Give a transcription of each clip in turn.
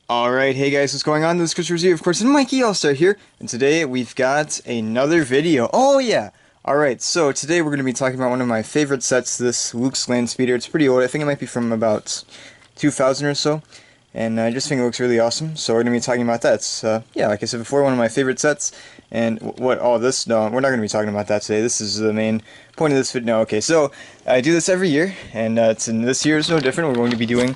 Alright, hey guys, what's going on? This is Chris Review, of course, and Mikey All-Star here, and today we've got another video. Oh yeah! Alright, so today we're going to be talking about one of my favorite sets, this Luke's Land Speeder. It's pretty old, I think it might be from about 2000 or so, and I just think it looks really awesome, so we're going to be talking about that. It's, yeah, like I said before, one of my favorite sets, and what all this, no, we're not going to be talking about that today. This is the main point of this video. No, okay, so I do this every year, and this year is no different. We're going to be doing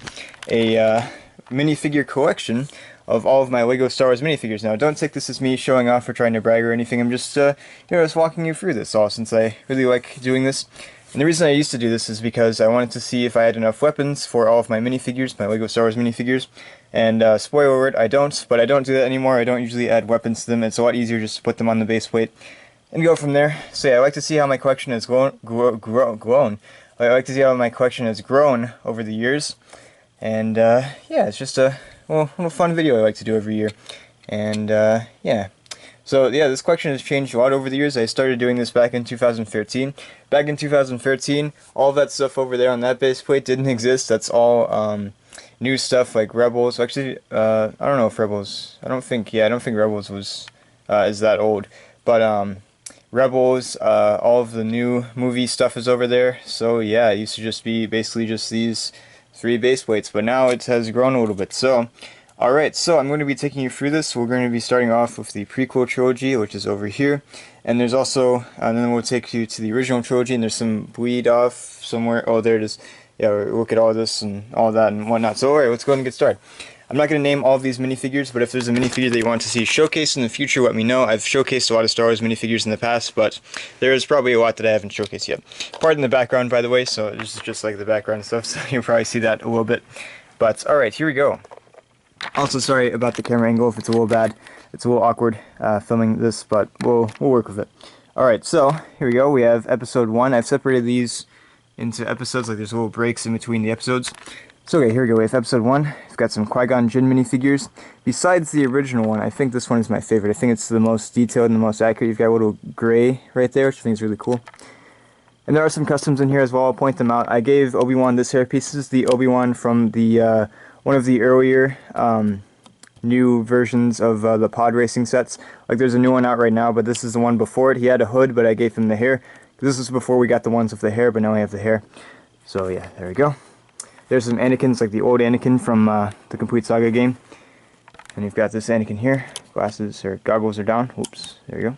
a, minifigure collection of all of my Lego Star Wars minifigures. Now, don't take this as me showing off or trying to brag or anything. I'm just, just walking you through this all, since I really like doing this. And the reason I used to do this is because I wanted to see if I had enough weapons for all of my minifigures, my Lego Star Wars minifigures. And, spoiler alert, I don't, but I don't do that anymore. I don't usually add weapons to them. It's a lot easier just to put them on the base plate and go from there. So yeah, I like to see how my collection has grown. I like to see how my collection has grown over the years. And, yeah, it's just a little fun video I like to do every year. And, yeah. So, yeah, this collection has changed a lot over the years. I started doing this back in 2013. Back in 2013, all that stuff over there on that base plate didn't exist. That's all, new stuff like Rebels. Actually, I don't know if Rebels, I don't think Rebels was, is that old. But, Rebels, all of the new movie stuff is over there. So, yeah, it used to just be basically just these 3 base plates, but now it has grown a little bit. So, alright, so I'm going to be taking you through this. We're going to be starting off with the prequel trilogy, which is over here. And there's also, and then we'll take you to the original trilogy, and there's some bleed off somewhere. Oh, there it is. Yeah, look at all this and all that and whatnot. So, alright, let's go ahead and get started. I'm not going to name all of these minifigures, but if there's a minifigure that you want to see showcased in the future, let me know. I've showcased a lot of Star Wars minifigures in the past, but there's probably a lot that I haven't showcased yet. Pardon the background, by the way, so this is just like the background stuff, so you'll probably see that a little bit. But, alright, here we go. Also, sorry about the camera angle if it's a little bad. It's a little awkward filming this, but we'll work with it. Alright, so, here we go. We have episode 1. I've separated these into episodes, like there's little breaks in between the episodes. So okay, here we go, we have episode 1. We've got some Qui-Gon Jinn minifigures. Besides the original one, I think this one is my favorite. I think it's the most detailed and the most accurate. You've got a little gray right there, which I think is really cool. And there are some customs in here as well, I'll point them out. I gave Obi-Wan this hairpiece. This is the Obi-Wan from the, one of the earlier, new versions of the pod racing sets. Like there's a new one out right now, but this is the one before it. He had a hood, but I gave him the hair. This was before we got the ones with the hair, but now we have the hair. So yeah, there we go. There's some Anakins, like the old Anakin from the Complete Saga game. And you've got this Anakin here. Glasses, or goggles are down. Oops, there you go.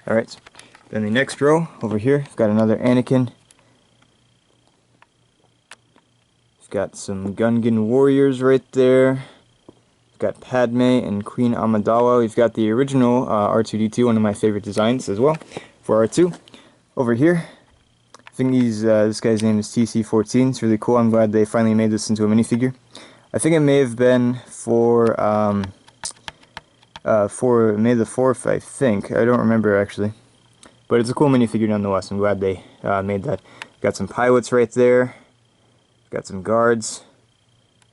Alright, then the next row, over here, we've got another Anakin. We've got some Gungan warriors right there. We've got Padme and Queen Amidala. We've got the original R2-D2, one of my favorite designs as well, for R2. Over here, I think this guy's name is TC-14. It's really cool. I'm glad they finally made this into a minifigure. I think it may have been for May the 4th, I think. I don't remember, actually. But it's a cool minifigure nonetheless. I'm glad they made that. Got some pilots right there. Got some guards.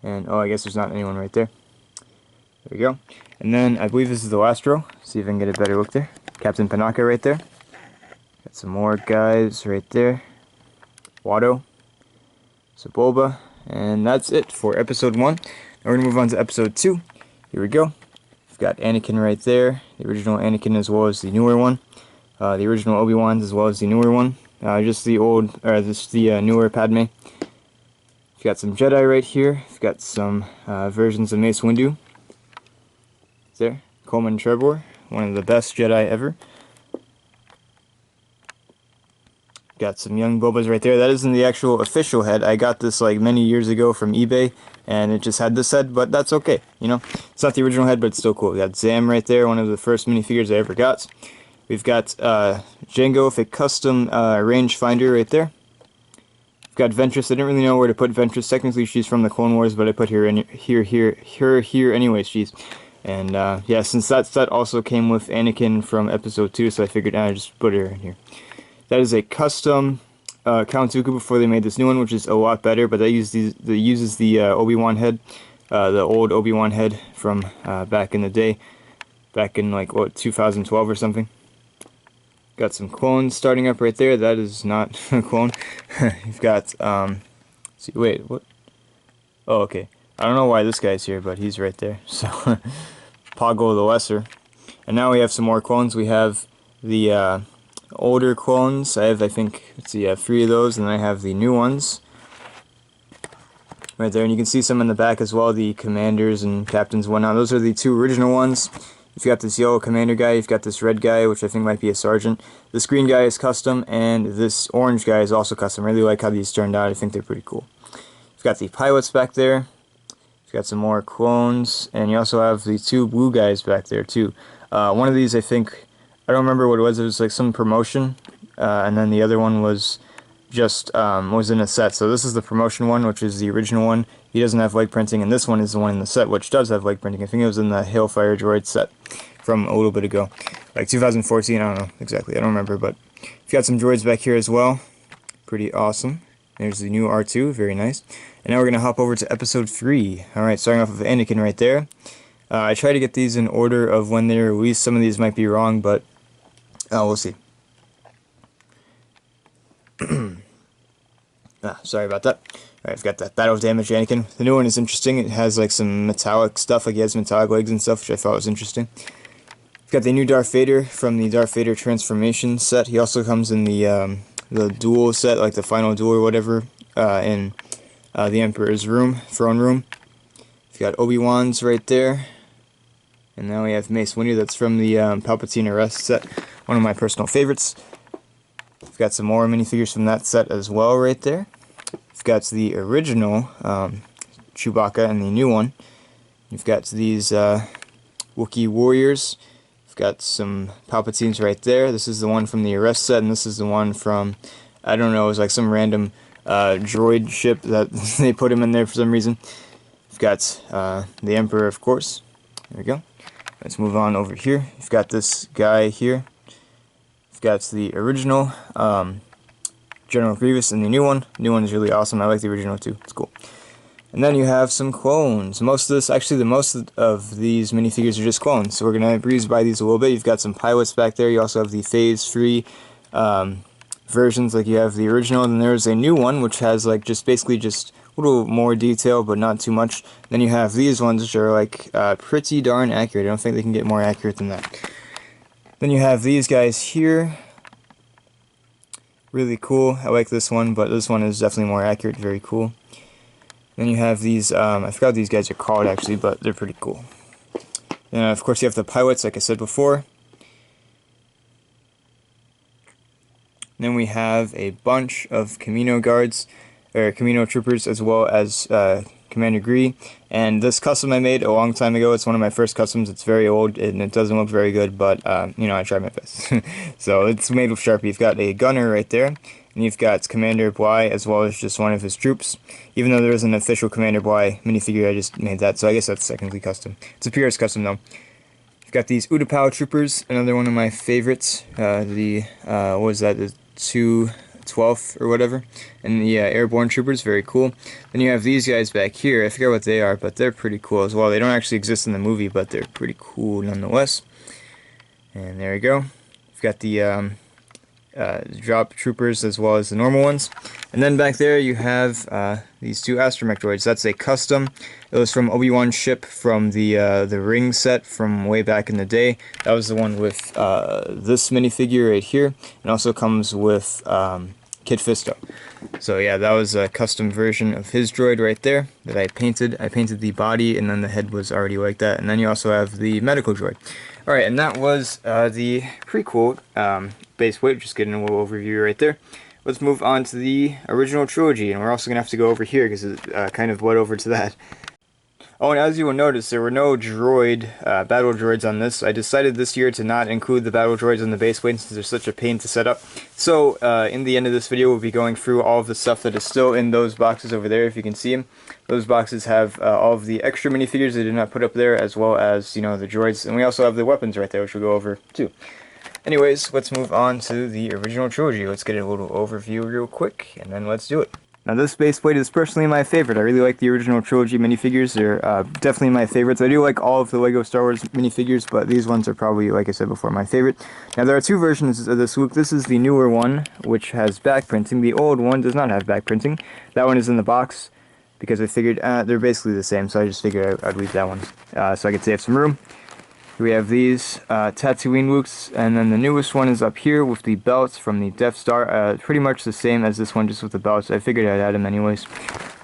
And, oh, I guess there's not anyone right there. There we go. And then, I believe this is the last row. See if I can get a better look there. Captain Panaka right there. Got some more guys right there. Watto, Sebulba, and that's it for episode 1. Now we're going to move on to episode 2. Here we go. We've got Anakin right there, the original Anakin as well as the newer one. The original Obi-Wan as well as the newer one. Just the old, or just the newer Padme. We've got some Jedi right here. We've got some versions of Mace Windu. There, Coleman Trebor, one of the best Jedi ever. Got some young Bobas right there. That isn't the actual official head. I got this like many years ago from eBay, and it just had this head, but that's okay, you know. It's not the original head, but it's still cool. We got Zam right there, one of the first minifigures I ever got. We've got Jango with a custom rangefinder right there. We've got Ventress. I didn't really know where to put Ventress. Technically, she's from the Clone Wars, but I put her in here anyways. She's, and yeah, since that set also came with Anakin from Episode 2, so I figured I'd just put her in here. That is a custom Count Dooku before they made this new one, which is a lot better, but that uses the Obi-Wan head, the old Obi-Wan head from back in the day, back in like, what, 2012 or something. Got some clones starting up right there. That is not a clone. You've got, see, wait, what? Oh, okay. I don't know why this guy's here, but he's right there. So, Poggle the Lesser. And now we have some more clones. We have the older clones. I think, let's see, I have 3 of those, and then I have the new ones right there. And you can see some in the back as well, the commanders and captains and whatnot. Those are the 2 original ones. You've got this yellow commander guy, you've got this red guy, which I think might be a sergeant. This green guy is custom, and this orange guy is also custom. I really like how these turned out. I think they're pretty cool. You've got the pilots back there. You've got some more clones, and you also have the 2 blue guys back there too. One of these, I think, I don't remember what it was like some promotion, and then the other one was just was in a set. So this is the promotion one, which is the original one. He doesn't have leg printing, and this one is the one in the set, which does have leg printing. I think it was in the Hailfire Droid set from a little bit ago, like 2014, I don't know exactly, I don't remember, but you've got some droids back here as well. Pretty awesome. There's the new R2, very nice. And now we're going to hop over to episode 3. Alright, starting off with Anakin right there. I try to get these in order of when they're released. Some of these might be wrong, but we'll see. Sorry about that. Alright, I've got that Battle of Damage Anakin. The new one is interesting. It has like some metallic stuff, like he has metallic legs and stuff, which I thought was interesting. We've got the new Darth Vader from the Darth Vader Transformation set. He also comes in the duel set, like the final duel or whatever, in the Emperor's throne room. We've got Obi-Wan's right there. And now we have Mace Windu, that's from the Palpatine Arrest set, one of my personal favorites. We've got some more minifigures from that set as well right there. We've got the original Chewbacca and the new one. You've got these Wookiee warriors. We've got some Palpatines right there. This is the one from the Arrest set, and this is the one from, I don't know, it was like some random droid ship that they put him in there for some reason. We've got the Emperor, of course. There we go. Let's move on over here. You've got this guy here. You've got the original General Grievous and the new one. The new one is really awesome. I like the original too. It's cool. And then you have some clones. Most of this, actually, most of these minifigures are just clones. So we're gonna breeze by these a little bit. You've got some pilots back there. You also have the Phase 3 versions, like you have the original. And then there's a new one which has like basically just a little more detail, but not too much. Then you have these ones which are like pretty darn accurate. I don't think they can get more accurate than that. Then you have these guys here. Really cool. I like this one, but this one is definitely more accurate. Very cool. Then you have these, I forgot what these guys are called actually, but they're pretty cool. And of course you have the pilots, like I said before. Then we have a bunch of Camino guards, or Camino troopers, as well as Commander Gree. And this custom I made a long time ago. It's one of my first customs. It's very old and it doesn't look very good, but you know, I tried my best. So it's made with Sharpie. You've got a gunner right there, and you've got Commander Bly as well as just one of his troops. Even though there is an official Commander Bly minifigure, I just made that, so I guess that's technically custom. It's a PRS custom though. You've got these Utapau troopers, another one of my favorites. What was that? The 212th or whatever, and the airborne troopers, very cool. Then you have these guys back here. I forget what they are, but they're pretty cool as well. They don't actually exist in the movie, but they're pretty cool nonetheless. And there you go. You've got the drop troopers as well as the normal ones. And then back there you have these 2 astromech droids. That's a custom. It was from Obi-Wan's ship from the Ring set from way back in the day. That was the one with this minifigure right here. It also comes with Kit Fisto. So yeah, that was a custom version of his droid right there that I painted. I painted the body, and then the head was already like that. And then you also have the medical droid. Alright, and that was the prequel base weight. Just getting a little overview right there. Let's move on to the original trilogy, and we're also going to have to go over here because it kind of bled over to that. Oh, and as you will notice, there were no battle droids on this. I decided this year to not include the battle droids on the base weight since they're such a pain to set up. So, in the end of this video, we'll be going through all of the stuff that is still in those boxes over there, if you can see them. Those boxes have all of the extra minifigures they did not put up there, as well as, you know, the droids. And we also have the weapons right there, which we'll go over, too. Anyways, let's move on to the original trilogy. Let's get a little overview real quick, and then let's do it. Now this base plate is personally my favorite. I really like the original trilogy minifigures. They're definitely my favorites. I do like all of the LEGO Star Wars minifigures, but these ones are probably, like I said before, my favorite. Now there are 2 versions of this Luke. This is the newer one, which has back printing. The old one does not have back printing. That one is in the box. because I figured they're basically the same, so I just figured I'd leave that one so I could save some room. Here we have these Tatooine Lukes, and then the newest one is up here with the belts from the Death Star. Pretty much the same as this one, just with the belts. I figured I'd add them anyways.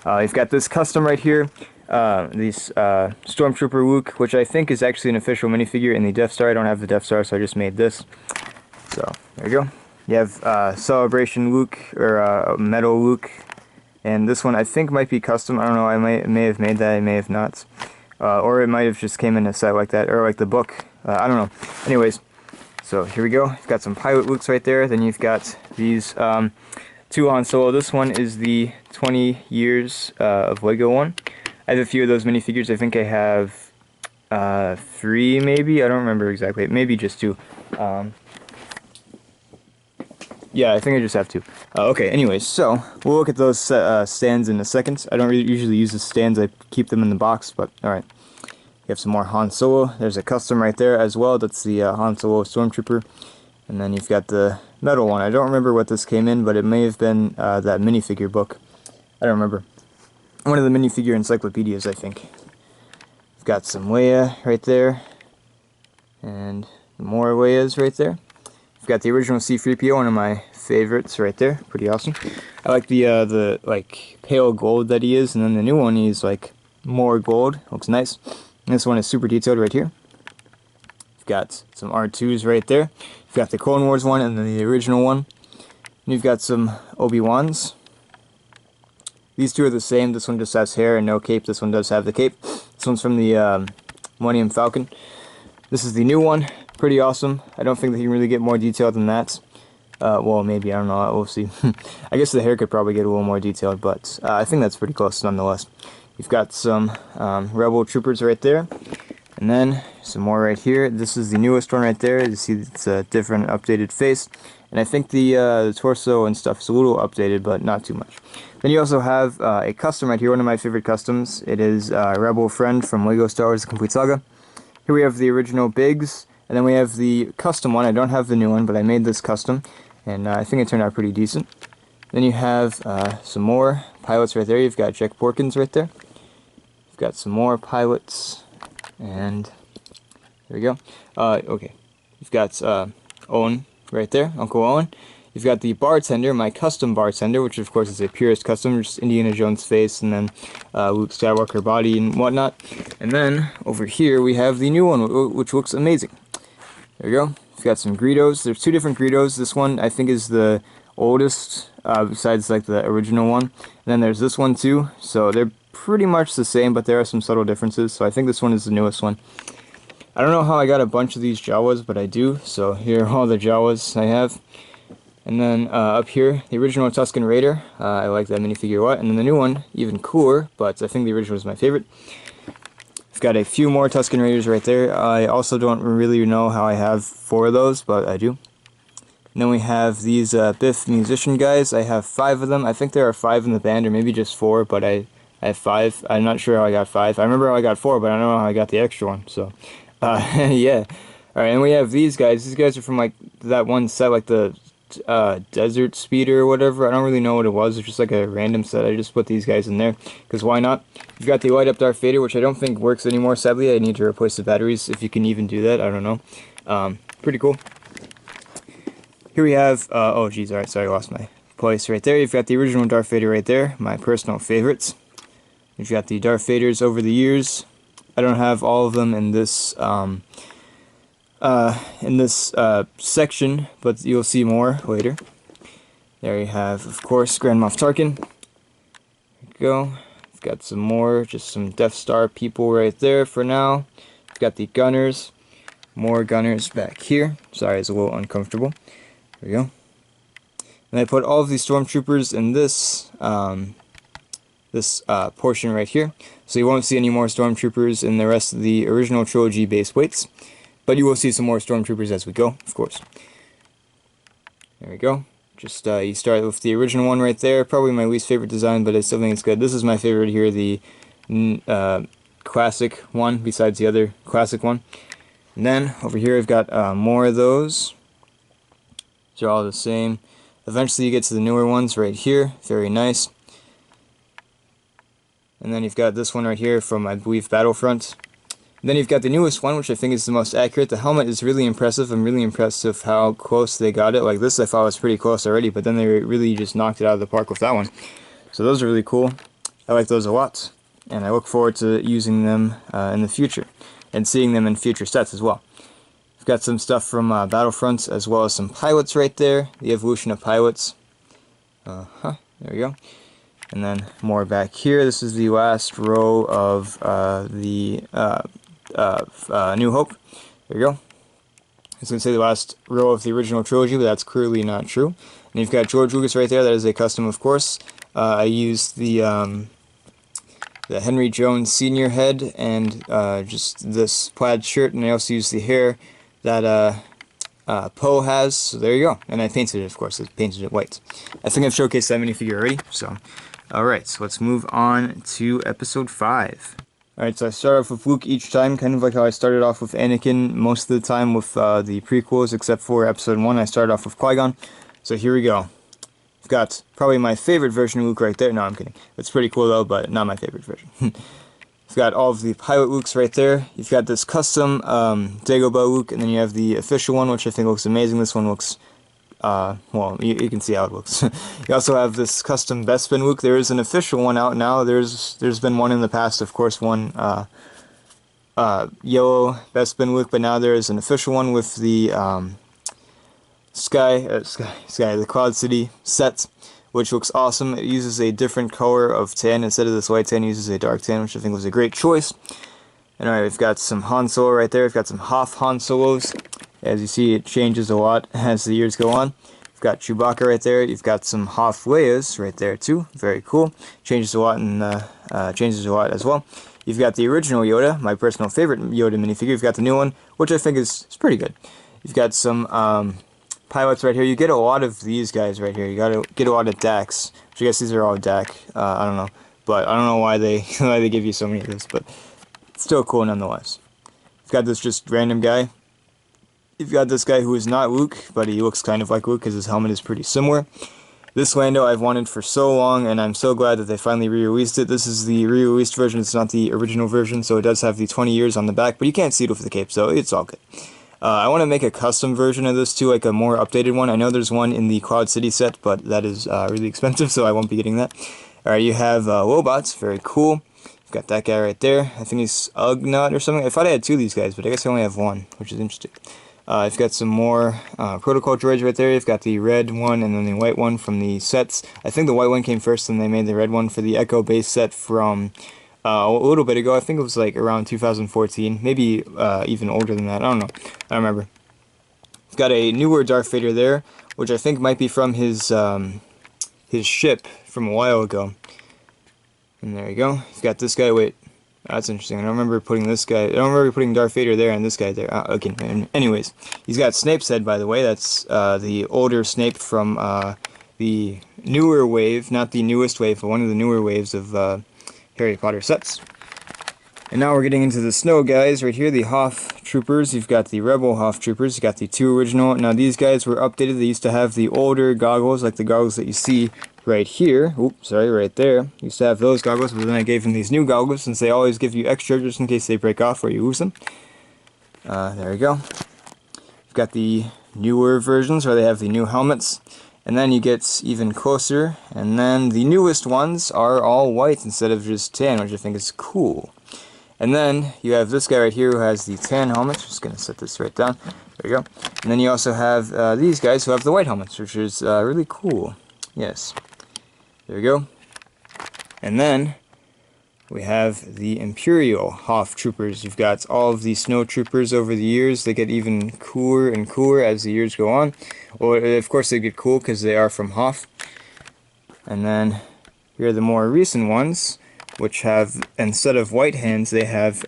You've got this custom right here, these Stormtrooper Luke, which I think is actually an official minifigure in the Death Star. I don't have the Death Star, so I just made this. So, there you go. You have Celebration Luke, or Metal Luke, and this one I think might be custom. I don't know, I may have made that, I may have not. Or it might have just came in a set like that, or like the book. I don't know. Anyways, so here we go. You've got some Pilot Lukes right there. Then you've got these two Han Solo. This one is the 20 years of Lego one. I have a few of those minifigures. I think I have 3 maybe. I don't remember exactly. Maybe just 2. Yeah, I think I just have 2. Okay, anyways, so we'll look at those stands in a second. I don't really usually use the stands. I keep them in the box, but alright. You have some more Han Solo. There's a custom right there as well. That's the Han Solo Stormtrooper. And then you've got the metal one. I don't remember what this came in, but it may have been that minifigure book. I don't remember. One of the minifigure encyclopedias, I think. You've got some Leia right there. And more Leias right there. You've got the original C-3PO, one of my favorites right there. Pretty awesome. I like the like pale gold that he is, and then the new one he's like more gold. Looks nice. And this one is super detailed right here. You've got some R2s right there. You've got the Clone Wars one and then the original one. And you've got some Obi-Wans. These two are the same. This one just has hair and no cape. This one does have the cape. This one's from the Millennium Falcon. This is the new one. Pretty awesome. I don't think that you can really get more detailed than that. Well, maybe, I don't know, we'll see. I guess the hair could probably get a little more detailed, but I think that's pretty close nonetheless. You've got some Rebel Troopers right there, and then some more right here. This is the newest one right there. You see it's a different updated face, and I think the torso and stuff is a little updated, but not too much. Then you also have a custom right here, one of my favorite customs. It is Rebel Friend from LEGO Star Wars The Complete Saga. Here we have the original Biggs. And then we have the custom one. I don't have the new one, but I made this custom, and I think it turned out pretty decent. Then you have some more pilots right there. You've got Jack Porkins right there. You've got some more pilots, and there we go. Okay, you've got Owen right there, Uncle Owen. You've got the bartender, my custom bartender, which of course is a purist custom, just Indiana Jones face, and then Luke Skywalker body and whatnot. And then over here we have the new one, which looks amazing. There you go. You've got some Greedos. There's 2 different Greedos. This one I think is the oldest, besides like the original one. And then there's this one too. So they're pretty much the same, but there are some subtle differences. So I think this one is the newest one. I don't know how I got a bunch of these Jawas, but I do. So here are all the Jawas I have. And then up here, the original Tusken Raider. I like that minifigure a lot. And then the new one, even cooler, but I think the original is my favorite. I've got a few more Tusken Raiders right there. I also don't really know how I have 4 of those, but I do. And then we have these Biff musician guys. I have 5 of them. I think there are 5 in the band, or maybe just 4, but I have 5. I'm not sure how I got 5. I remember how I got 4, but I don't know how I got the extra one. So, yeah. Alright, and we have these guys. These guys are from like that one set, like the Desert Speeder or whatever. I don't really know what it was. It's just like a random set. I just put these guys in there because why not? You've got the light up Darth Vader, which I don't think works anymore, sadly. I need to replace the batteries, if you can even do that. I don't know. Pretty cool. Here we have oh geez, alright, sorry, I lost my place right there. You've got the original Darth Vader right there, my personal favorites. You've got the Darth Vaders over the years. I don't have all of them in this section, but you'll see more later. There you have, of course, Grand Moff Tarkin. There you go. We've got some more, just some Death Star people right there for now. We've got the gunners. More gunners back here. Sorry, it's a little uncomfortable. There we go. And I put all of these stormtroopers in this portion right here. So you won't see any more stormtroopers in the rest of the original trilogy base weights. But you will see some more stormtroopers as we go, of course. There we go. Just you start with the original one right there. Probably my least favorite design, but I still think it's good. This is my favorite here, the classic one, besides the other classic one. And then over here I've got more of those. They're all the same. Eventually you get to the newer ones right here. Very nice. And then you've got this one right here from, I believe, Battlefront. And then you've got the newest one, which I think is the most accurate. The helmet is really impressive. I'm really impressed with how close they got it. Like this I thought was pretty close already, but then they really just knocked it out of the park with that one. So those are really cool. I like those a lot. And I look forward to using them in the future. And seeing them in future sets as well. We've got some stuff from Battlefront, as well as some pilots right there. The evolution of pilots. There we go. And then more back here. This is the last row of New Hope. There you go. I was going to say the last row of the original trilogy, but that's clearly not true. And you've got George Lucas right there. That is a custom, of course. I used the Henry Jones Sr. head and just this plaid shirt, and I also used the hair that Poe has. So there you go. And I painted it, of course. I painted it white. I think I've showcased that minifigure already. So, alright, so let's move on to episode 5. Alright, so I start off with Luke each time, kind of like how I started off with Anakin most of the time with the prequels, except for episode 1, I started off with Qui-Gon. So here we go. I've got probably my favorite version of Luke right there. No, I'm kidding. It's pretty cool though, but not my favorite version. You've got all of the pilot Lukes right there. You've got this custom Dagobah Luke, and then you have the official one, which I think looks amazing. This one looks, well, you can see how it looks. You also have this custom Bespin Luke. There is an official one out now. There's been one in the past, of course, one yellow Bespin Luke, but now there is an official one with the the Cloud City set, which looks awesome. It uses a different color of tan. Instead of this white tan, it uses a dark tan, which I think was a great choice. And alright, we've got some Han Solo right there. We've got some Hoth Han Solos. As you see, it changes a lot as the years go on. You've got Chewbacca right there. You've got some Hoth Leias right there too. Very cool. Changes a lot as well. You've got the original Yoda, my personal favorite Yoda minifigure. You've got the new one, which I think is pretty good. You've got some pilots right here. You get a lot of these guys right here. You gotta get a lot of Dax, which I guess these are all Dak. I don't know, but I don't know why they why they give you so many of this, but it's still cool nonetheless. You've got this just random guy. You've got this guy who is not Luke, but he looks kind of like Luke because his helmet is pretty similar. This Lando I've wanted for so long, and I'm so glad that they finally re-released it. This is the re-released version. It's not the original version, so it does have the 20 years on the back, but you can't see it with the cape, so it's all good. I want to make a custom version of this too, like a more updated one. I know there's one in the Cloud City set, but that is really expensive, so I won't be getting that. Alright, you have Wobots, very cool. You've got that guy right there. I think he's Ugnaught or something. I thought I had 2 of these guys, but I guess I only have 1, which is interesting. You've got some more Protocol droids right there. You've got the red one and then the white one from the sets. I think the white one came first, and they made the red one for the Echo base set from a little bit ago. I think it was like around 2014, maybe even older than that. I don't know. I don't remember. We've got a newer Darth Vader there, which I think might be from his ship from a while ago. And there you go. You've got this guy. Wait, that's interesting. I don't remember putting this guy. I don't remember putting Darth Vader there and this guy there. Okay. Anyways, he's got Snape's head, by the way. That's the older Snape from the newer wave, not the newest wave, but one of the newer waves of Harry Potter sets. And now we're getting into the snow guys right here, the Hoth Troopers. You've got the Rebel Hoth Troopers. You've got the 2 original. Now these guys were updated. They used to have the older goggles, like the goggles that you see right here. Oops, sorry, right there. Used to have those goggles, but then I gave them these new goggles since they always give you extra just in case they break off or you lose them. There you go. You've got the newer versions where they have the new helmets. And then you get even closer, and then the newest ones are all white instead of just tan, which I think is cool. And then you have this guy right here who has the tan helmet. Just going to set this right down. There you go. And then you also have these guys who have the white helmets, which is really cool. Yes. There you go. And then we have the Imperial Hoth Troopers. You've got all of the snow troopers over the years. They get even cooler and cooler as the years go on. Well, of course they get cool because they are from Hoth. And then here are the more recent ones, which have, instead of white hands, they have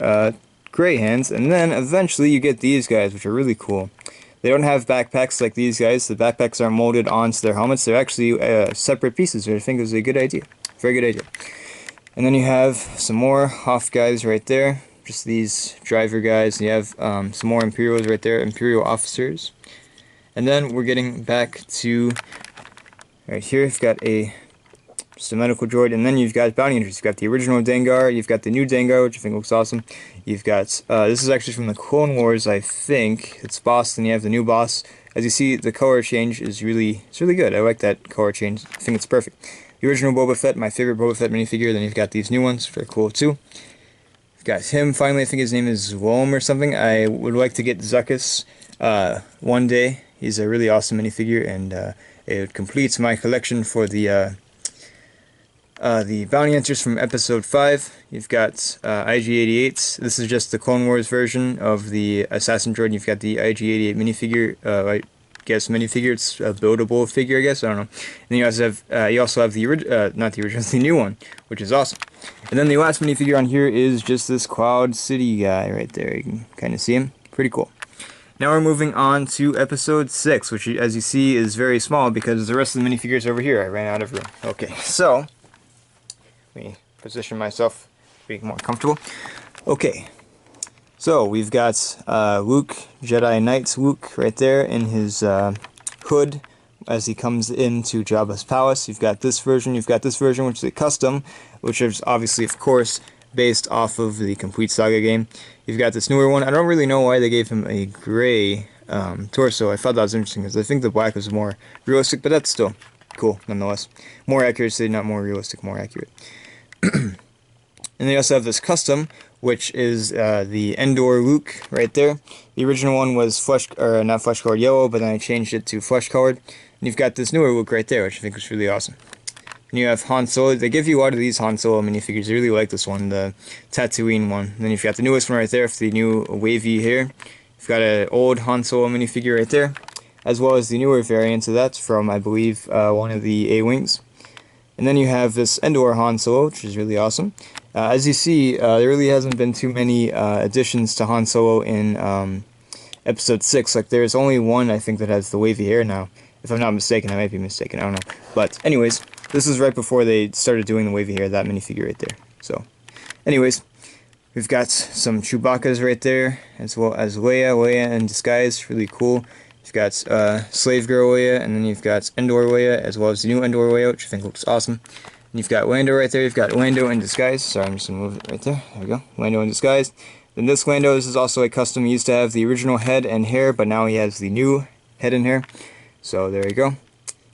gray hands. And then eventually you get these guys, which are really cool. They don't have backpacks like these guys. The backpacks are molded onto their helmets. They're actually separate pieces, which I think is a good idea. Very good idea. And then you have some more Hoth guys right there, just these driver guys. You have some more Imperials right there, Imperial officers. And then we're getting back to right here. We've got a just a medical droid, and then you've got bounty hunters. You've got the original Dengar, you've got the new Dengar, which I think looks awesome. You've got, this is actually from the Clone Wars, I think. It's boss, then you have the new boss. As you see, the color change is really good. I like that color change. I think it's perfect. The original Boba Fett, my favorite Boba Fett minifigure. Then you've got these new ones, they're cool too. You've got him, finally, I think his name is Wom or something. I would like to get Zuckuss one day. He's a really awesome minifigure, and it completes my collection for the bounty hunters from episode 5. You've got IG-88s. This is just the Clone Wars version of the Assassin Droid. You've got the IG-88 minifigure, I guess minifigure. It's a buildable figure, I guess. I don't know. And then you also have the not the original, the new one, which is awesome. And then the last minifigure on here is just this Cloud City guy right there. You can kind of see him. Pretty cool. Now we're moving on to episode 6, which, as you see, is very small because the rest of the minifigures are over here. I ran out of room. Okay, so let me position myself to be more comfortable. Okay, so we've got Luke, Jedi Knight Luke, right there in his hood as he comes into Jabba's palace. You've got this version, which is a custom, which is obviously, of course, based off of the Complete Saga game. You've got this newer one. I don't really know why they gave him a gray torso. I thought that was interesting because I think the black was more realistic, but that's still cool nonetheless. More accuracy, not more realistic, more accurate. And they also have this custom, which is the Endor Luke right there. The original one was not flesh colored yellow, but then I changed it to flesh colored. And you've got this newer Luke right there, which I think is really awesome. And you have Han Solo. They give you a lot of these Han Solo minifigures. I really like this one, the Tatooine one. And then you've got the newest one right there for the new wavy hair. You've got an old Han Solo minifigure right there, as well as the newer variant of that from, I believe, one of the A-Wings. And then you have this Endor Han Solo, which is really awesome. As you see, there really hasn't been too many additions to Han Solo in episode 6. Like, there's only one, I think, that has the wavy hair now. If I'm not mistaken, I might be mistaken, I don't know. But anyways, this is right before they started doing the wavy hair, that minifigure right there. So, anyways, we've got some Chewbacca's right there, as well as Leia in disguise, really cool. You've got Slave Girl Leia, and then you've got Endor Leia, as well as the new Endor Leia, which I think looks awesome. And you've got Lando right there, you've got Lando in disguise. Sorry, I'm just going to move it right there. There we go, Lando in disguise. Then this Lando, this is also a custom. He used to have the original head and hair, but now he has the new head and hair. So there you go.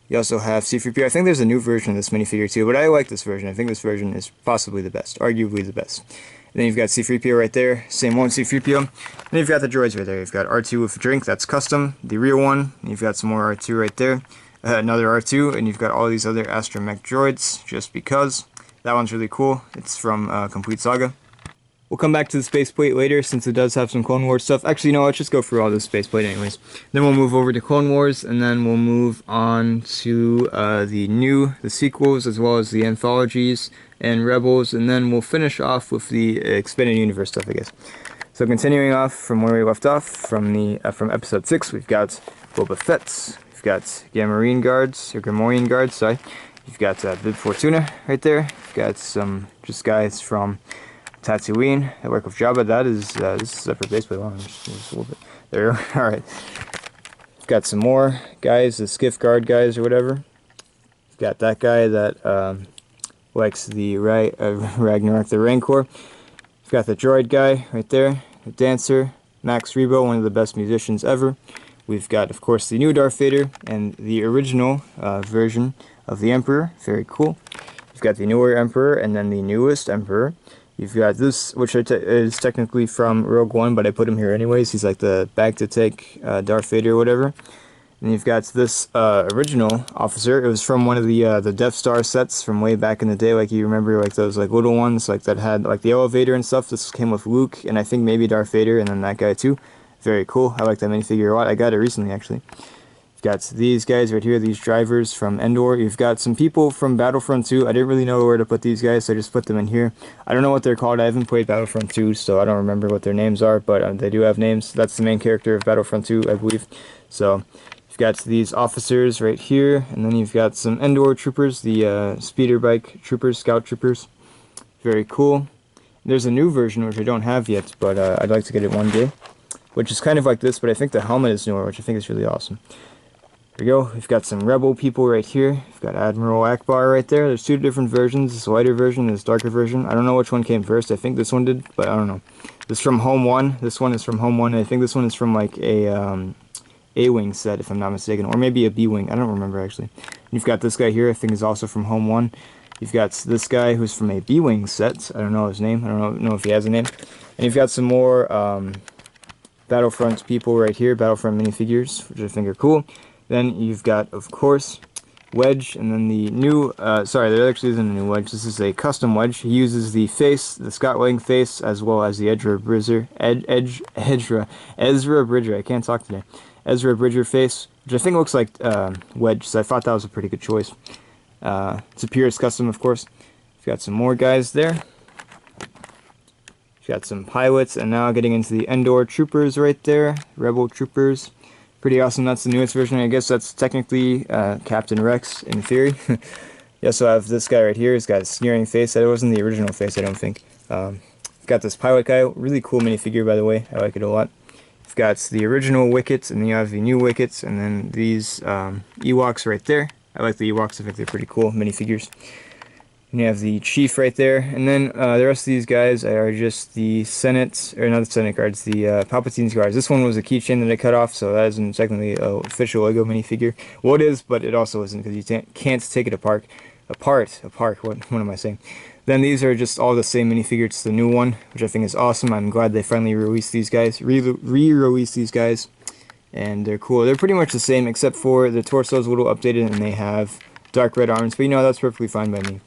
You also have C-3PO. I think there's a new version of this minifigure too, but I like this version. I think this version is possibly the best, arguably the best. And then you've got C-3PO right there, same one, C-3PO. And then you've got the droids right there. You've got R2 with a drink, that's custom, the real one. And you've got some more R2 right there, another R2, and you've got all these other astromech droids, just because. That one's really cool. It's from Complete Saga. We'll come back to the space plate later, since it does have some Clone Wars stuff. Actually, no, let's just go through all this space plate anyways. Then we'll move over to Clone Wars, and then we'll move on to the sequels, as well as the anthologies and Rebels, and then we'll finish off with the Expanded Universe stuff, I guess. So continuing off from where we left off, from episode 6, we've got Boba Fett, we've got Gamorrean guards, sorry. You've got Bib Fortuna right there. You've got some just guys from Tatooine that work with Jabba. That is this is separate base plate. Just a little bit. There we go. Alright. We've got some more guys, the Skiff Guard guys or whatever. We've got that guy that likes the Ragnarok the Rancor. We've got the droid guy right there, the dancer, Max Rebo, one of the best musicians ever. We've got, of course, the new Darth Vader and the original version of the Emperor. Very cool. You've got the newer Emperor and then the newest Emperor. You've got this, which is technically from Rogue One, but I put him here anyways. He's like the bag-to-take Darth Vader or whatever. And you've got this original officer. It was from one of the Death Star sets from way back in the day. Like, you remember, like, those like little ones like that had like the elevator and stuff. This came with Luke and I think maybe Darth Vader and then that guy too. Very cool. I like that minifigure a lot. I got it recently, actually. Got these guys right here, these drivers from Endor. You've got some people from Battlefront 2. I didn't really know where to put these guys, so I just put them in here. I don't know what they're called. I haven't played Battlefront 2, so I don't remember what their names are, but they do have names. That's the main character of Battlefront 2, I believe. So you've got these officers right here, and then you've got some Endor troopers, the speeder bike troopers, scout troopers. Very cool. There's a new version, which I don't have yet, but I'd like to get it one day, which is kind of like this, but I think the helmet is newer, which I think is really awesome. There we go. We've got some Rebel people right here. We've got Admiral Akbar right there. There's two different versions. This lighter version, this darker version. I don't know which one came first. I think this one did, but I don't know. This is from Home 1. This one is from Home 1. I think this one is from like a A-Wing set, if I'm not mistaken. Or maybe a B-Wing. I don't remember, actually. And you've got this guy here. I think is also from Home 1. You've got this guy who's from a B-Wing set. I don't know his name. I don't know if he has a name. And you've got some more Battlefront people right here. Battlefront minifigures, which I think are cool. Then you've got, of course, Wedge, and then the new, sorry, there actually isn't a new Wedge. This is a custom Wedge. He uses the face, the Scott Lang face, as well as the Ezra Bridger, Ezra Bridger, I can't talk today. Ezra Bridger face, which I think looks like Wedge, so I thought that was a pretty good choice. It's a Purist custom, of course. We've got some more guys there. We've got some pilots, and now getting into the Endor troopers right there, Rebel troopers. Pretty awesome. That's the newest version. I guess that's technically Captain Rex in theory. You also have this guy right here. He's got a sneering face. That wasn't the original face, I don't think. Got this pilot guy. Really cool minifigure, by the way. I like it a lot. You've got the original Wickets, and then you have the new Wickets, and then these Ewoks right there. I like the Ewoks. I think they're pretty cool minifigures. And you have the Chief right there, and then the rest of these guys are just the Senate, or not the Senate guards, the Palpatine's guards. This one was a keychain that I cut off, so that isn't technically an official Lego minifigure. Well, it is, but it also isn't, because you can't take it apart. What am I saying? Then these are just all the same minifigures. It's the new one, which I think is awesome. I'm glad they finally released these guys, re-released these guys, and they're cool. They're pretty much the same, except for the torso is a little updated, and they have dark red arms, but you know, that's perfectly fine by me.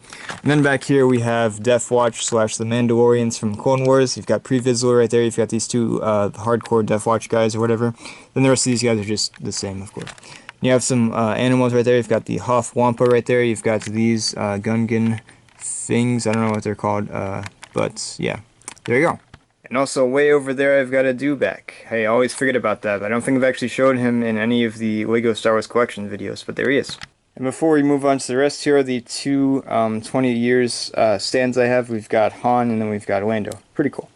And then back here we have Death Watch / the Mandalorians from Clone Wars. You've got Pre-Vizsla right there. You've got these two hardcore Death Watch guys or whatever. Then the rest of these guys are just the same, of course. You have some animals right there. You've got the Hoth Wampa right there. You've got these Gungan things. I don't know what they're called, but yeah, there you go. And also way over there I've got a Dewback. I always forget about that. I don't think I've actually showed him in any of the Lego Star Wars Collection videos, but there he is. And before we move on to the rest, here are the two 20 years stands I have. We've got Han, and then we've got Lando. Pretty cool.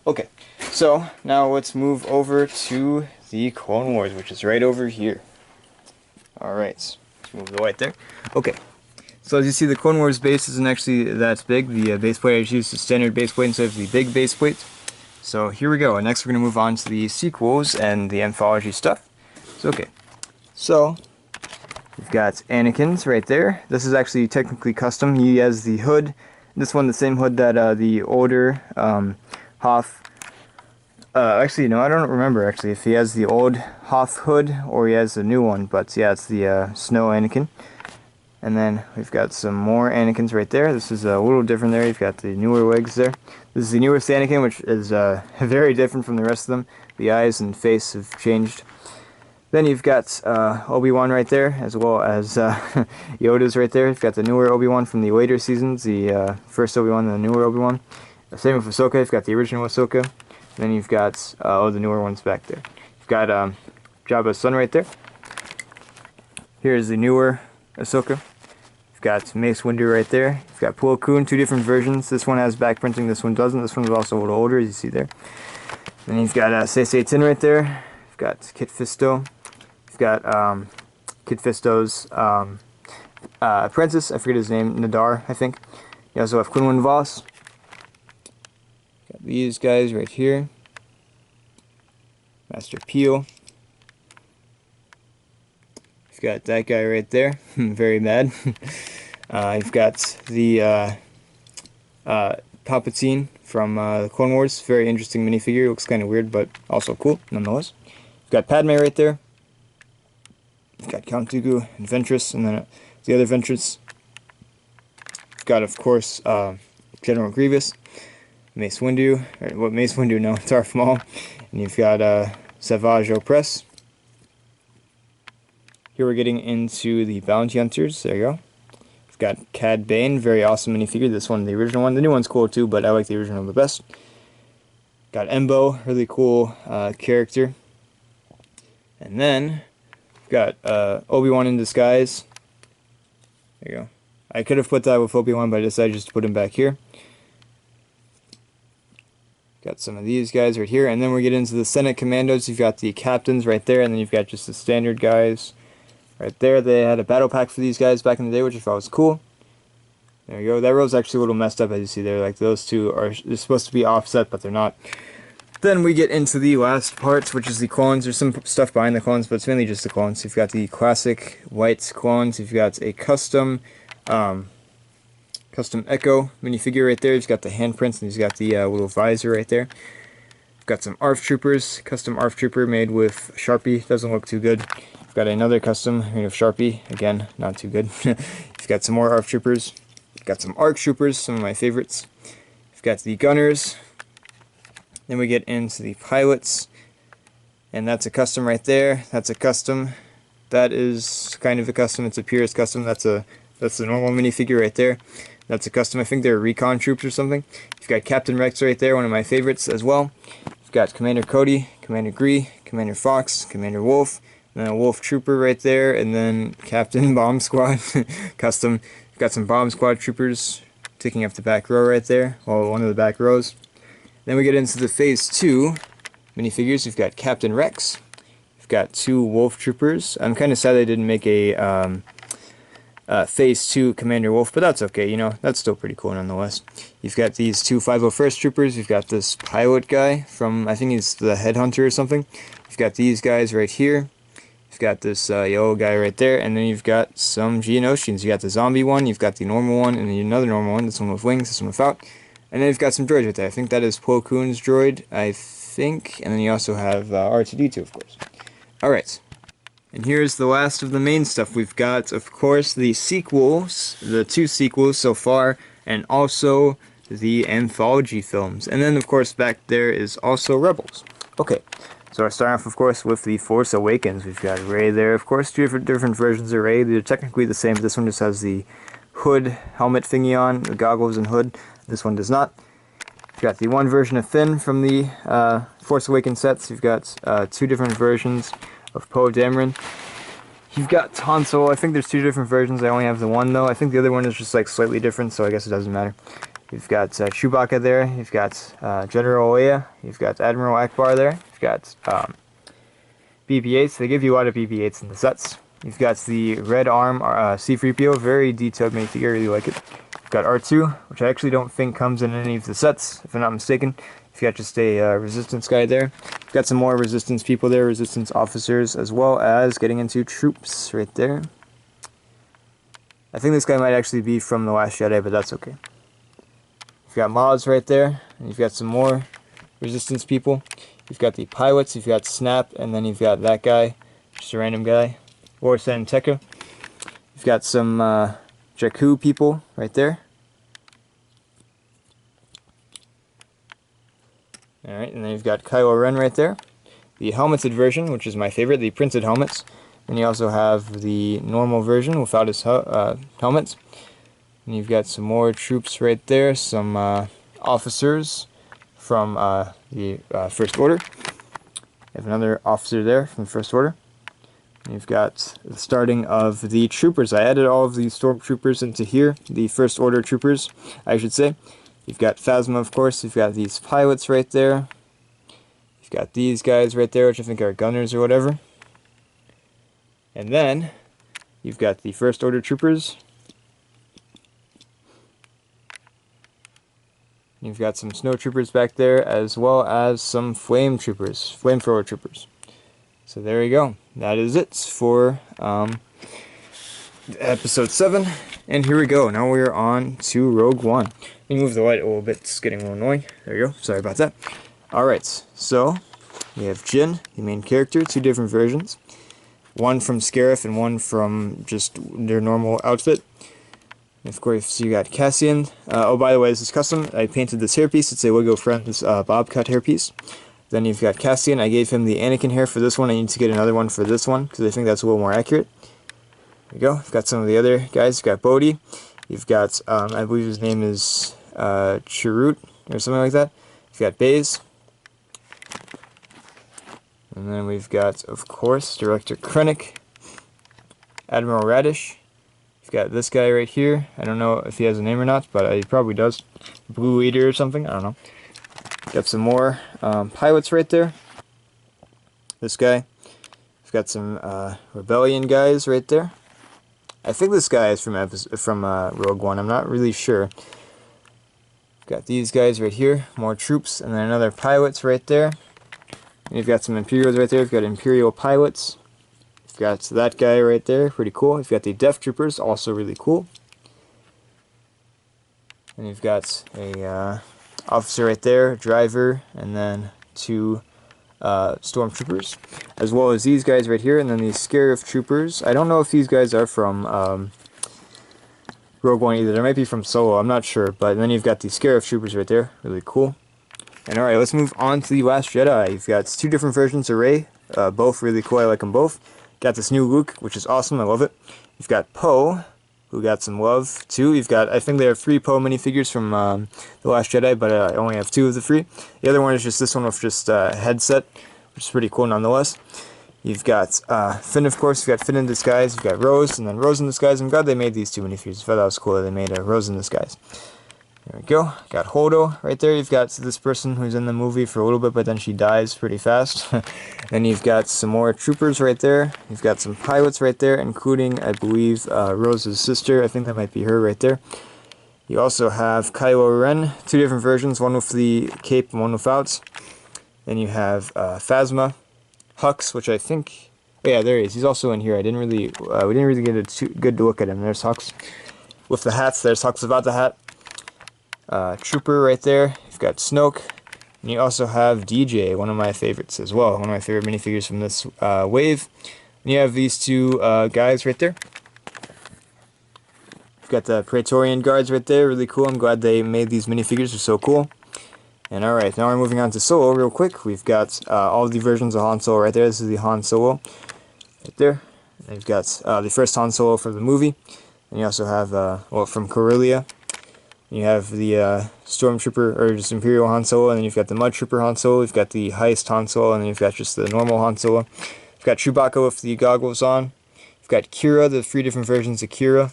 Okay, so now let's move over to the Clone Wars, which is right over here. Alright, let's move the light there. Okay, so as you see, the Clone Wars base isn't actually that big. The base plate I just used is standard base plate instead of the big base plate. So here we go. And next we're going to move on to the sequels and the anthology stuff. So, okay, so we've got Anakin's right there. This is actually technically custom. He has the hood. This one, the same hood that the older Hoth. Actually, no, I don't remember actually if he has the old Hoth hood or he has the new one. But yeah, it's the Snow Anakin. And then we've got some more Anakins right there. This is a little different there. You've got the newer legs there. This is the newest Anakin, which is very different from the rest of them. The eyes and face have changed. Then you've got Obi-Wan right there, as well as Yoda's right there. You've got the newer Obi-Wan from the later seasons, the first Obi-Wan and the newer Obi-Wan. Same with Ahsoka. You've got the original Ahsoka. Then you've got the newer ones back there. You've got Jabba's son right there. Here's the newer Ahsoka. You've got Mace Windu right there. You've got Plo Koon, two different versions. This one has back printing, this one doesn't. This one's also a little older, as you see there. Then you've got Saesee Tiin right there. You've got Kit Fisto. You've got Kit Fisto's apprentice, I forget his name, Nadar, I think. You also have Quinlan Vos. Got these guys right here. Master Peel. You've got that guy right there, very mad. You've got the Palpatine from the Clone Wars, very interesting minifigure, looks kind of weird, but also cool, nonetheless. You've got Padme right there. You've got Count Dooku and Ventress, and then the other Ventress. You've got, of course, General Grievous, Mace Windu, or what Mace Windu, no, Darth Maul, and you've got Savage Opress. Here we're getting into the Bounty Hunters, there you go. We've got Cad Bane, very awesome minifigure, this one, the original one. The new one's cool too, but I like the original the best. Got Embo, really cool character. And then got Obi-Wan in disguise. There you go. I could have put that with Obi-Wan, but I decided just to put him back here. Got some of these guys right here, and then we get into the Senate Commandos. You've got the captains right there, and then you've got just the standard guys right there. They had a battle pack for these guys back in the day, which I thought was cool. There you go. That row's actually a little messed up, as you see there. Like, those two are they're supposed to be offset, but they're not. Then we get into the last part, which is the clones. There's some stuff behind the clones, but it's mainly just the clones. You've got the classic white clones. You've got a custom Echo minifigure right there. He's got the handprints, and he's got the little visor right there. You've got some ARF troopers, custom ARF trooper made with Sharpie. Doesn't look too good. You've got another custom made of Sharpie. Again, not too good. You've got some more ARF troopers. You've got some ARC troopers, some of my favorites. You've got the gunners. Then we get into the pilots, and that's a custom right there. That's a custom. That is kind of a custom. It's a purist custom. That's the normal minifigure right there. That's a custom. I think they're recon troops or something. You've got Captain Rex right there, one of my favorites as well. You've got Commander Cody, Commander Gree, Commander Fox, Commander Wolf, and then a Wolf Trooper right there, and then Captain Bomb Squad custom. You've got some Bomb Squad troopers taking up the back row right there, well, one of the back rows. Then we get into the Phase 2 minifigures. You've got Captain Rex. You've got 2 Wolf Troopers. I'm kind of sad they didn't make a Phase 2 Commander Wolf, but that's okay, you know, that's still pretty cool nonetheless. You've got these 2 501st Troopers. You've got this pilot guy from, I think he's the Headhunter or something. You've got these guys right here. You've got this yellow guy right there, and then you've got some Geonosians. You've got the zombie one, you've got the normal one, and then another normal one, this one with wings, this one without. And then you've got some droids right there. I think that is Plo Koon's droid, I think. And then you also have R2-D2, of course. Alright. And here's the last of the main stuff. We've got, of course, the sequels, the 2 sequels so far, and also the anthology films. And then, of course, back there is also Rebels. Okay, so I start off, of course, with The Force Awakens. We've got Rey there, of course, 2 different versions of Rey. They're technically the same. This one just has the hood, helmet thingy on, the goggles and hood. This one does not. You've got the one version of Finn from the Force Awakens sets. You've got 2 different versions of Poe Dameron. You've got Han Solo. I think there's 2 different versions. I only have the one, though. I think the other one is just like slightly different, so I guess it doesn't matter. You've got Chewbacca there. You've got General Leia. You've got Admiral Akbar there. You've got BB-8s. They give you a lot of BB-8s in the sets. You've got the Red Arm C-3PO. Very detailed minifigure. I really like it. You've got R2, which I actually don't think comes in any of the sets, if I'm not mistaken. You've got just a Resistance guy there. You've got some more Resistance people there, Resistance officers, as well as getting into troops right there. I think this guy might actually be from The Last Jedi, but that's okay. You've got Maz right there, and you've got some more Resistance people. You've got the pilots, you've got Snap, and then you've got that guy, just a random guy, or Santeca. You've got some Jakku people right there. Alright, and then you've got Kylo Ren right there. The helmeted version, which is my favorite, the printed helmets. And you also have the normal version without his helmets. And you've got some more troops right there, some officers from the First Order. You have another officer there from the First Order. And you've got the starting of the troopers. I added all of the stormtroopers into here, the First Order troopers, I should say. You've got Phasma, of course. You've got these pilots right there. You've got these guys right there, which I think are gunners or whatever. And then you've got the First Order troopers. You've got some snow troopers back there, as well as some flame troopers, flamethrower troopers. So there you go. That is it for episode 7. And here we go. Now we're on to Rogue One. Let me move the light a little bit. It's getting a little annoying. There you go. Sorry about that. Alright, so we have Jyn, the main character, 2 different versions. One from Scarif and one from just their normal outfit. And of course, you got Cassian. Oh, by the way, this is custom. I painted this hairpiece. It's a Lego Friends bob cut hairpiece. Then you've got Cassian. I gave him the Anakin hair for this one. I need to get another one for this one, because I think that's a little more accurate. There you go. You've got some of the other guys. You've got Bodhi. You've got, I believe his name is Chirrut, or something like that. You've got Baze. And then we've got, of course, Director Krennic. Admiral Radish. You've got this guy right here. I don't know if he has a name or not, but he probably does. Blue Eater or something. I don't know. Got some more pilots right there. This guy. We've got some Rebellion guys right there. I think this guy is from Rogue One. I'm not really sure. Got these guys right here, more troops, and then another pilots right there. And you've got some Imperials right there. You've got Imperial pilots. You've got that guy right there, pretty cool. You've got the Death Troopers, also really cool. And you've got a officer right there, driver, and then two stormtroopers, as well as these guys right here, and then these Scarif troopers. I don't know if these guys are from Rogue One either. They might be from Solo, I'm not sure. But then you've got these Scarif troopers right there, really cool. And alright, let's move on to The Last Jedi. You've got two different versions of Rey, both really cool, I like them both. Got this new Luke, which is awesome, I love it. You've got Poe, who got some love too. You've got, I think there are 3 Poe minifigures from The Last Jedi, but I only have 2 of the 3. The other one is just this one with just a headset, which is pretty cool nonetheless. You've got Finn, of course. You've got Finn in disguise. You've got Rose, and then Rose in disguise. I'm glad they made these 2 minifigures. I thought that was cool that they made a Rose in disguise. There we go. Got Holdo right there. You've got this person who's in the movie for a little bit, but then she dies pretty fast. Then you've got some more troopers right there. You've got some pilots right there, including, I believe, Rose's sister. I think that might be her right there. You also have Kylo Ren, 2 different versions, one with the cape and one without. Then you have Phasma, Hux, which I think, oh yeah, there he is. He's also in here. We didn't really get a good look at him. There's Hux with the hats. There's Hux without the hat. Trooper right there. You've got Snoke, and you also have DJ, one of my favorites as well. One of my favorite minifigures from this wave. And you have these 2 guys right there. You've got the Praetorian Guards right there. Really cool. I'm glad they made these minifigures. They're so cool. And alright, now we're moving on to Solo real quick. We've got all the versions of Han Solo right there. This is the Han Solo right there. And you've got the first Han Solo from the movie. And you also have, well, from Corellia. You have the Stormtrooper, or just Imperial Han Solo, and then you've got the Mud Trooper Han Solo, you've got the Heist Han Solo, and then you've got just the normal Han Solo. You've got Chewbacca with the goggles on. You've got Kira, the 3 different versions of Kira.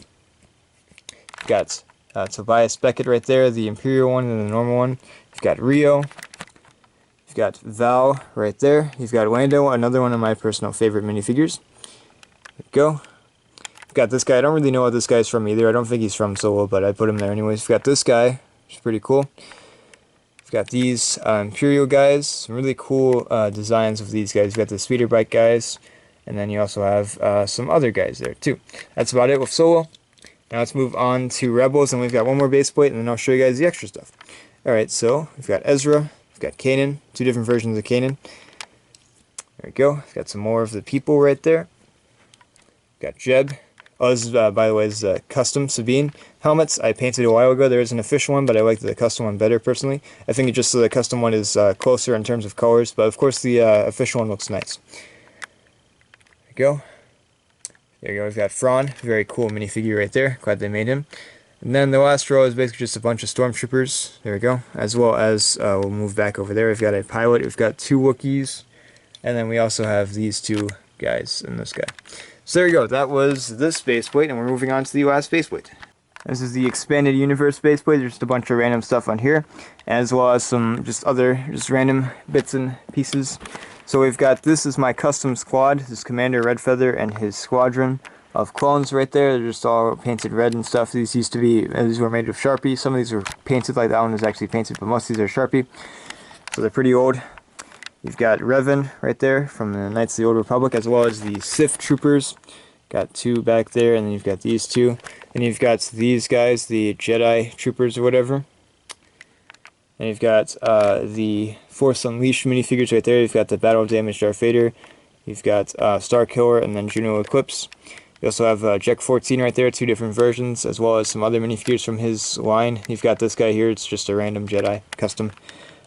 You've got Tobias Beckett right there, the Imperial one and the normal one. You've got Rio. You've got Val right there. You've got Lando, another one of my personal favorite minifigures. There we go. You've got this guy. I don't really know what this guy's from either. I don't think he's from Solo, but I put him there anyways. You've got this guy, which is pretty cool. You've got these Imperial guys. Some really cool designs of these guys. You've got the speeder bike guys. And then you also have some other guys there too. That's about it with Solo. Now let's move on to Rebels, and we've got one more base plate, and then I'll show you guys the extra stuff. Alright, so we've got Ezra. We've got Kanan. 2 different versions of Kanan. There we go. We've got some more of the people right there. We've got Jeb. Oh, this is, by the way, this is a custom Sabine helmets I painted a while ago. There is an official one, but I like the custom one better, personally. I think it just the custom one is closer in terms of colors, but of course the official one looks nice. There we go. There you go. We've got Thrawn. Very cool minifigure right there. Glad they made him. And then the last row is basically just a bunch of stormtroopers. There we go. As well as, we'll move back over there. We've got a pilot. We've got 2 Wookiees. And then we also have these 2 guys and this guy. So there you go, that was this baseplate, and we're moving on to the last baseplate. This is the Expanded Universe baseplate. There's just a bunch of random stuff on here, as well as some just random bits and pieces. So we've got, this is my custom squad. This is Commander Redfeather and his squadron of clones right there. They're just all painted red and stuff. These used to be, these were made with Sharpie. Some of these were painted, like that one was actually painted, but most of these are Sharpie. So they're pretty old. You've got Revan right there from the Knights of the Old Republic, as well as the Sith Troopers. Got 2 back there, and then you've got these 2. And you've got these guys, the Jedi Troopers or whatever. And you've got the Force Unleashed minifigures right there. You've got the Battle Damaged Darth Vader. You've got Starkiller and then Juno Eclipse. You also have Jek 14 right there, 2 different versions, as well as some other minifigures from his line. You've got this guy here, it's just a random Jedi custom.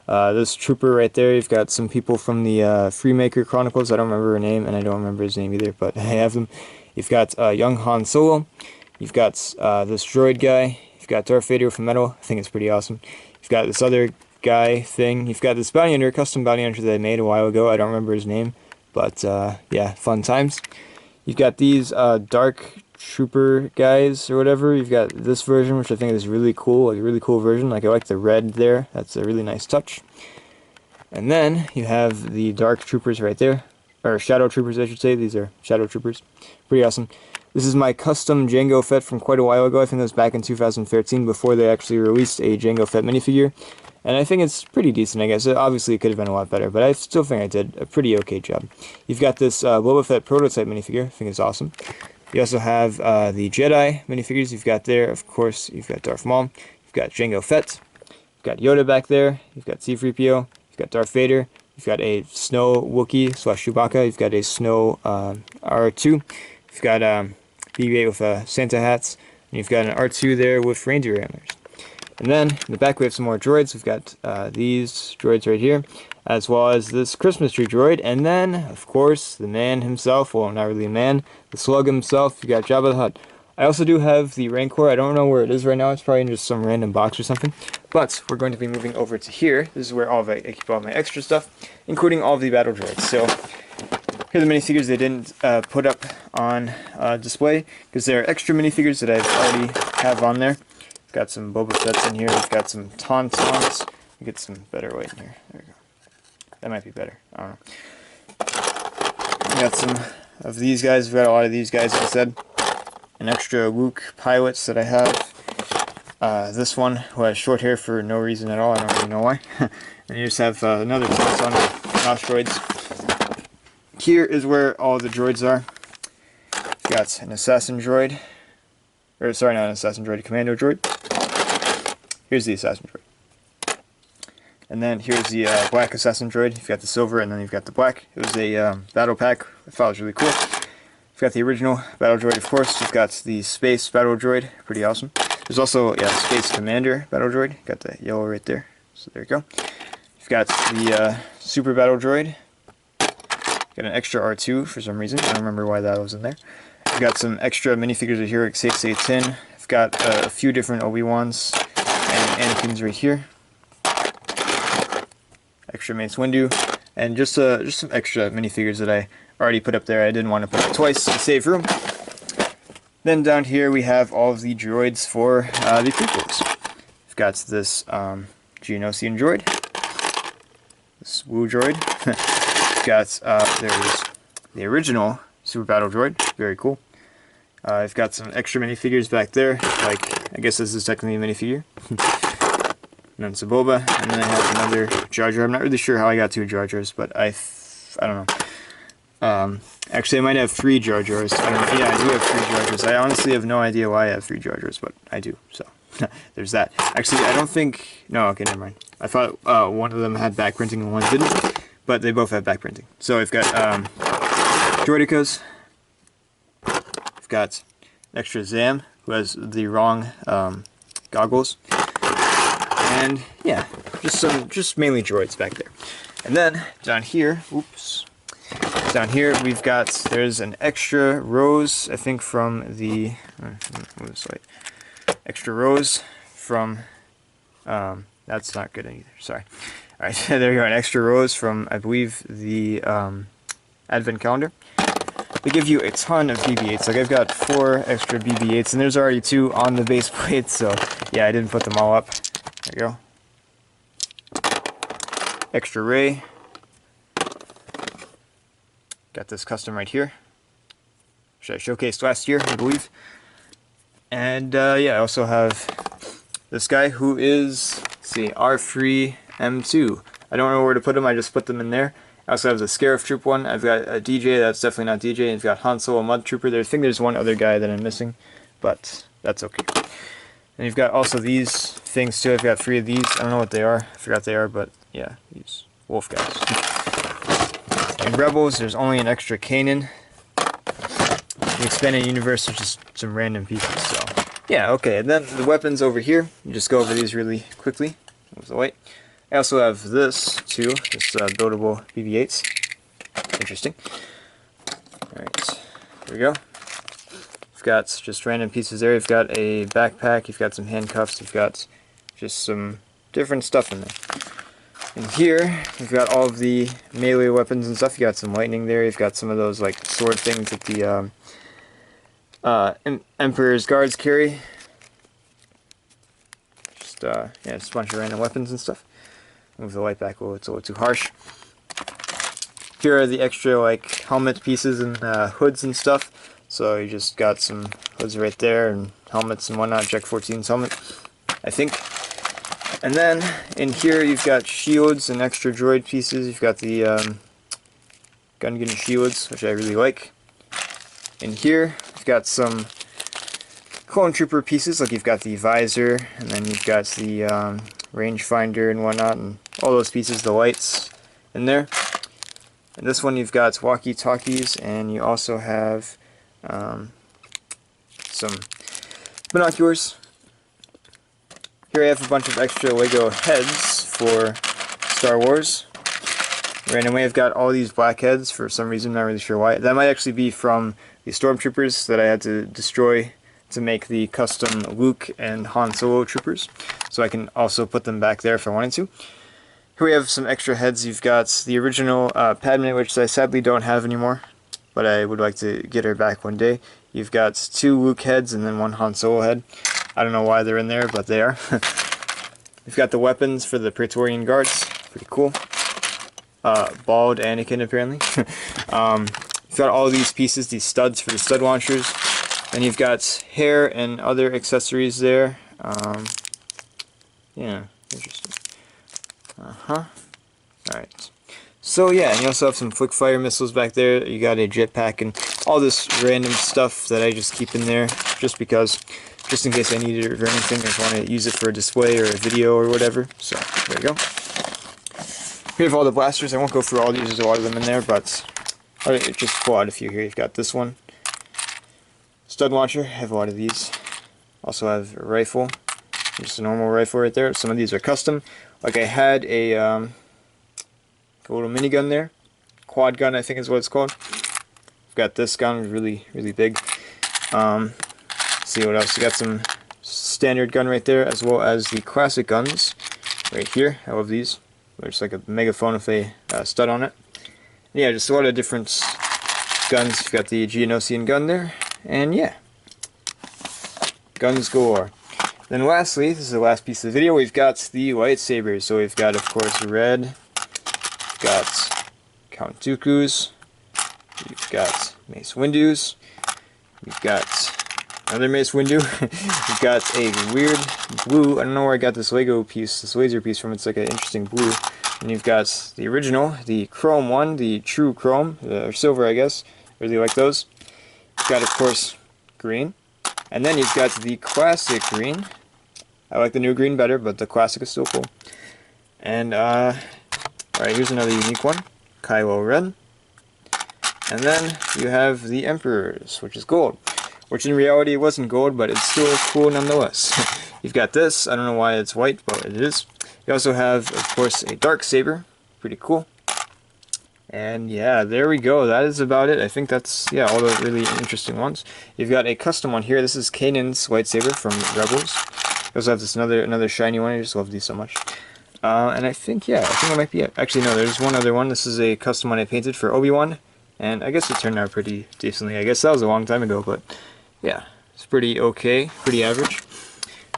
This trooper right there, you've got some people from the Freemaker Chronicles. I don't remember her name, and I don't remember his name either, but I have them. You've got young Han Solo. You've got this droid guy. You've got Darth Vader from metal. I think it's pretty awesome. You've got this other guy thing. You've got this bounty hunter, custom bounty hunter that I made a while ago. I don't remember his name, but yeah, fun times. You've got these dark trooper guys or whatever. You've got this version, which I think is really cool, like a really cool version. Like I like the red there. That's a really nice touch. And then you have the dark troopers right there. or Shadow Troopers, I should say. These are Shadow Troopers. Pretty awesome. This is my custom Jango Fett from quite a while ago. I think that was back in 2013, before they actually released a Jango Fett minifigure. And I think it's pretty decent, I guess. Obviously, it could have been a lot better, but I still think I did a pretty okay job. You've got this Boba Fett prototype minifigure. I think it's awesome. You also have the Jedi minifigures you've got there. Of course, you've got Darth Maul. You've got Jango Fett. You've got Yoda back there. You've got C-3PO. You've got Darth Vader. You've got a Snow Wookiee / Chewbacca. You've got a Snow R2. You've got BB-8 with Santa hats. And you've got an R2 there with reindeer antlers. And then in the back we have some more droids. We've got these droids right here, as well as this Christmas tree droid. And then, of course, the man himself. Well, not really a man. The slug himself. You got Jabba the Hutt. I also do have the Rancor. I don't know where it is right now. It's probably in just some random box or something. But we're going to be moving over to here. This is where I keep all my extra stuff, including all of the battle droids. So here are the minifigures they didn't put up on display, because they're extra minifigures that I already have on there. We've got some Boba Fett's in here. We've got some Tauntauns. We'll get some better weight in here. There we go. That might be better. I don't know. We got some of these guys. We've got a lot of these guys, like I said. An extra Luke pilots that I have. This one who has short hair for no reason at all. I don't really know why. And you just have another Tauntaun mouse droids. Here is where all the droids are. We've got an assassin droid. Or sorry, not an assassin droid, a commando droid. Here's the assassin droid. And then here's the black assassin droid. You've got the silver and then you've got the black. It was a battle pack. I thought it was really cool. You've got the original battle droid, of course. You've got the space battle droid. Pretty awesome. There's also space commander battle droid. Got the yellow right there. So there you go. You've got the super battle droid. Got an extra R2 for some reason. I don't remember why that was in there. I've got some extra minifigures right here, like 6A10. I've got a few different Obi-Wans and Anakins right here. Extra Mace Windu, and just some extra minifigures that I already put up there. I didn't want to put it twice to save room. Then down here we have all of the droids for the prequels. We've got this Geonosian droid, this Woo droid. We've got there's the original Super Battle Droid, very cool. I've got some extra minifigures back there, like, I guess this is technically a minifigure. And then Boba, and then I have another Jar Jar. I'm not really sure how I got 2 Jar Jars, but I don't know. Actually, I might have 3 Jar Jars. I don't know. Yeah, I do have 3 Jar Jars. I honestly have no idea why I have 3 Jar Jars, but I do, so there's that. Actually, I don't think, no, okay, never mind. I thought one of them had back printing and one didn't, but they both have back printing. So I've got Droidicas. I've got extra Zam, who has the wrong goggles. And yeah, just mainly droids back there. And then down here, oops. Down here we've got, there's an extra rose, I think from the extra rose from that's not good either, sorry. Alright, there we go, an extra rose from, I believe, the Advent calendar. They give you a ton of BB-8s. Like, I've got 4 extra BB-8s, and there's already 2 on the base plate, so yeah, I didn't put them all up. There you go. Extra Ray. Got this custom right here, which I showcased last year, I believe. And yeah, I also have this guy who is, let's see, R3M2. I don't know where to put him, I just put them in there. I also have the Scarif Troop one. I've got a DJ, that's definitely not DJ. And I've got Han Solo Mud Trooper there. I think there's one other guy that I'm missing, but that's okay. And you've got also these things too. I've got 3 of these. I don't know what they are. I forgot they are, but yeah, these wolf guys. In Rebels, there's only an extra Kanan. The Expanded Universe, there's just some random pieces. So yeah, okay. And then the weapons over here. You just go over these really quickly. Move the light. I also have this too. This buildable BB-8s. Interesting. Alright, here we go. You've got just random pieces there. You've got a backpack, you've got some handcuffs, you've got just some different stuff in there. And here, you've got all of the melee weapons and stuff. You got some lightning there, you've got some of those like sword things that the Emperor's guards carry. Just, yeah, just a bunch of random weapons and stuff. Move the light back a little, it's a little too harsh. here are the extra like helmet pieces and hoods and stuff. So you just got some hoods right there and helmets and whatnot. Jack 14's helmet, I think. And then in here you've got shields and extra droid pieces. You've got the Gungan shields, which I really like. In here you've got some clone trooper pieces, like you've got the visor, and then you've got the rangefinder and whatnot, and all those pieces, the lights in there. And this one you've got walkie-talkies, and you also have some binoculars. Here I have a bunch of extra Lego heads for Star Wars. Randomly I've got all these black heads for some reason, not really sure why. That might actually be from the stormtroopers that I had to destroy to make the custom Luke and Han Solo troopers. So I can also put them back there if I wanted to. Here we have some extra heads. You've got the original Padme, which I sadly don't have anymore, but I would like to get her back one day. You've got 2 Luke heads and then 1 Han Solo head. I don't know why they're in there, but they are. We've got the weapons for the Praetorian Guards. Pretty cool. Bald Anakin, apparently. You've got all these pieces, these studs for the stud launchers. And you've got hair and other accessories there. Yeah, interesting. Alright. So yeah, and you also have some quick fire missiles back there. You got a jetpack and all this random stuff that I just keep in there just because, just in case I need it or anything. I just want to use it for a display or a video or whatever. So there you go. Here we have all the blasters. I won't go through all these, there's a lot of them in there, but I'll just pull out a few here. You've got this one. Stud launcher, I have a lot of these. Also have a rifle, just a normal rifle right there. Some of these are custom. Like I had a little minigun there. Quad gun, I think is what it's called. I've got this gun, really big. Let's see what else. You got some standard gun right there, as well as the classic guns right here. I love these. There's like a megaphone with a stud on it. Yeah, just a lot of different guns. You've got the Geonosian gun there, and yeah, guns galore. Then lastly, this is the last piece of the video, we've got the lightsabers. So we've got, of course, red, we've got Count Dooku's, we've got Mace Windu's, we've got another Mace Windu, we've got a weird blue, I don't know where I got this Lego piece, this laser piece from, it's like an interesting blue. And you've got the original, the chrome one, the true chrome, or silver I guess, really like those. You've got, of course, green. And then you've got the classic green. I like the new green better, but the classic is still cool. And, alright, here's another unique one. Kylo Ren. And then you have the Emperor's, which is gold. Which in reality it wasn't gold, but it's still cool nonetheless. You've got this, I don't know why it's white, but it is. You also have, of course, a dark saber. Pretty cool. And yeah, there we go. That is about it. I think that's, yeah, all the really interesting ones. You've got a custom one here. This is Kanan's lightsaber from Rebels. You also have this another shiny one. I just love these so much. And I think, yeah, I think that might be it. Actually, no, there's one other one. This is a custom one I painted for Obi-Wan. And I guess it turned out pretty decently. I guess that was a long time ago, but yeah, it's pretty okay, pretty average.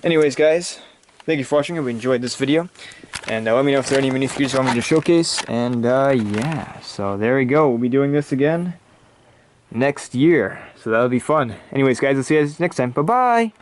Anyways, guys, thank you for watching. I hope you enjoyed this video. And let me know if there are any minifigures you want me to showcase. And yeah, so there we go. We'll be doing this again next year. So that'll be fun. Anyways, guys, I'll see you guys next time. Bye-bye!